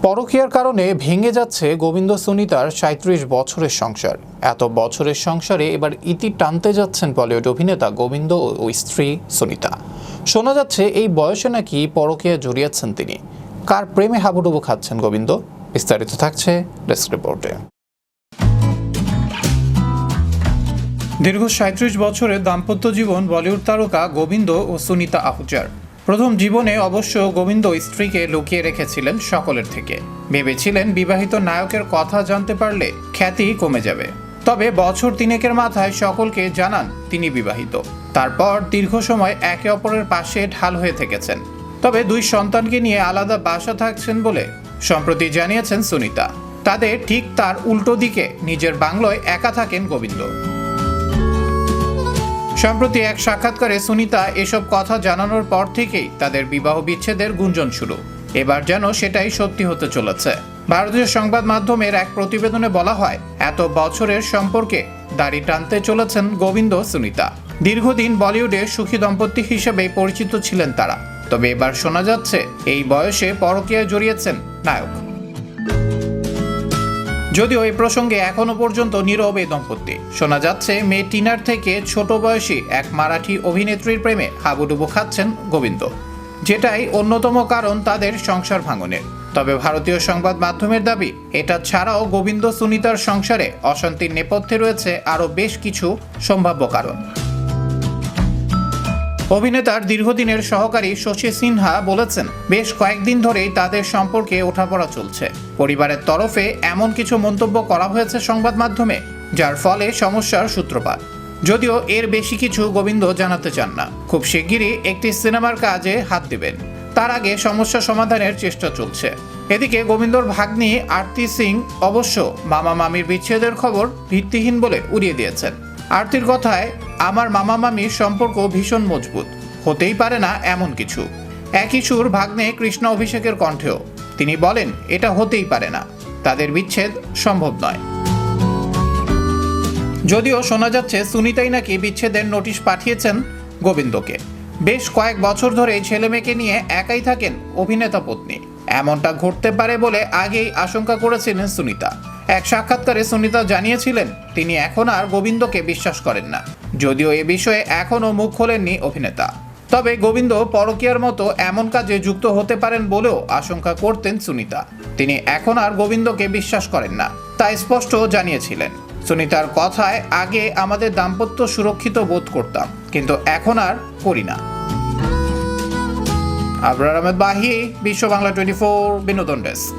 পরকীয়ার কারণে ভেঙে যাচ্ছে গোবিন্দ সুনিতার ৩৭ বছরের সংসার। এত বছরের সংসারে এবার ইতি টানতে যাচ্ছেন বলিউড অভিনেতা গোবিন্দ ও স্ত্রী সুনিতা। শোনা যাচ্ছে এই বয়সে নাকি পরকীয়ায় জড়িয়েছেন তিনি। কার প্রেমে হাবুডুবু খাচ্ছেন গোবিন্দ? বিস্তারিত থাকছে ডেস্ক রিপোর্টে। দীর্ঘ ৩৭ বছরের দাম্পত্য জীবন বলিউড তারকা গোবিন্দ ও সুনিতা আহুজার। প্রথম জীবনে অবশ্য গোবিন্দ স্ত্রীকে লুকিয়ে রেখেছিলেন সকলের থেকে। ভেবেছিলেন বিবাহিত নায়কের কথা জানতে পারলে খ্যাতি কমে যাবে। তবে বছর তিনেকের মাথায় সকলকে জানান তিনি বিবাহিত। তারপর দীর্ঘ সময় একে অপরের পাশে ঢাল হয়ে থেকেছেন। তবে দুই সন্তানকে নিয়ে আলাদা বাসা থাকছেন বলে সম্প্রতি জানিয়েছেন সুনিতা। তাদের ঠিক তার উল্টো দিকে নিজের বাংলোয় একা থাকেন গোবিন্দ। সম্প্রতি এক সাক্ষাৎকারে সুনিতা এসব কথা জানানোর পর থেকেই তাদের বিবাহ বিচ্ছেদের গুঞ্জন শুরু। এবার যেন সেটাই সত্যি হতে চলেছে। ভারতীয় সংবাদ মাধ্যমের এক প্রতিবেদনে বলা হয়, এত বছরের সম্পর্কে দাড়ি টানতে চলেছেন গোবিন্দ সুনিতা। দীর্ঘদিন বলিউডে সুখী দম্পতি হিসেবে পরিচিত ছিলেন তারা। তবে এবার শোনা যাচ্ছে এই বয়সে পরকীয়ায় জড়িয়েছেন নায়ক। যদিও এই প্রসঙ্গে এখনো পর্যন্ত নীরব এই দম্পতি। শোনা যাচ্ছে মেয়ে টিনার থেকে ছোট বয়সী এক মারাঠি অভিনেত্রীর প্রেমে হাবুডুবু খাচ্ছেন গোবিন্দ, যেটাই অন্যতম কারণ তাদের সংসার ভাঙনের। তবে ভারতীয় সংবাদ মাধ্যমের দাবি, এটা ছাড়াও গোবিন্দ সুনিতার সংসারে অশান্তির নেপথ্যে রয়েছে আরও বেশ কিছু সম্ভাব্য কারণ। অভিনেতার দীর্ঘদিনের সহকারী শশী সিনহা বলেছেন, বেশ কয়েকদিন ধরেই তাদের সম্পর্কে ওঠাপড়া চলছে। পরিবারের তরফে এমন কিছু মন্তব্য করা হয়েছে সংবাদ মাধ্যমে, যার ফলে সমস্যার সূত্রপাত। যদিও এর বেশি কিছু গোবিন্দ জানাতে চান না। খুব শিগগিরই একটি সিনেমার কাজে হাত দেবেন। তার আগে সমস্যা সমাধানের চেষ্টা চলছে। এদিকে গোবিন্দর ভাগ্নি আরতি সিং অবশ্য মামা মামির বিচ্ছেদের খবর ভিত্তিহীন বলে উড়িয়ে দিয়েছেন। আরতির কথায়, আমার মামা মামির সম্পর্ক ভীষণ মজবুত, হতেই পারে না এমন কিছু। একই সুর ভাগ্নে কৃষ্ণ অভিষেকের কণ্ঠেও। তিনি বলেন, এটা হতেই পারে না, তাদের বিচ্ছেদ সম্ভব নয়। যদিও শোনা যাচ্ছে সুনিতাই নাকি বিচ্ছেদের নোটিশ পাঠিয়েছেন গোবিন্দকে। বেশ কয়েক বছর ধরেই ছেলে মেয়েকে নিয়ে একাই থাকেন অভিনেতা পত্নী। এমনটা ঘটতে পারে বলে আগেই আশঙ্কা করেছিলেন সুনিতা। এক সাক্ষাৎকারে সুনিতা জানিয়েছিলেন, তিনি এখন আর গোবিন্দকে বিশ্বাস করেন না। যদিও এ বিষয়ে এখনও মুখ খোলেননি অভিনেতা। তবে গোবিন্দ পরকীয়ার মতো এমন কাজে যুক্ত হতে পারেন বলেও আশঙ্কা করতেন সুনিতা। তিনি এখন আর গোবিন্দকে বিশ্বাস করেন না, তা স্পষ্ট জানিয়েছিলেন। সুনিতার কথায়, আগে আমাদের দাম্পত্য সুরক্ষিত বোধ করতাম, কিন্তু এখন আর করি না। আবরার আহমেদ বাহি, বিশ্ব বাংলা 24 বিনোদন ডেস্ক।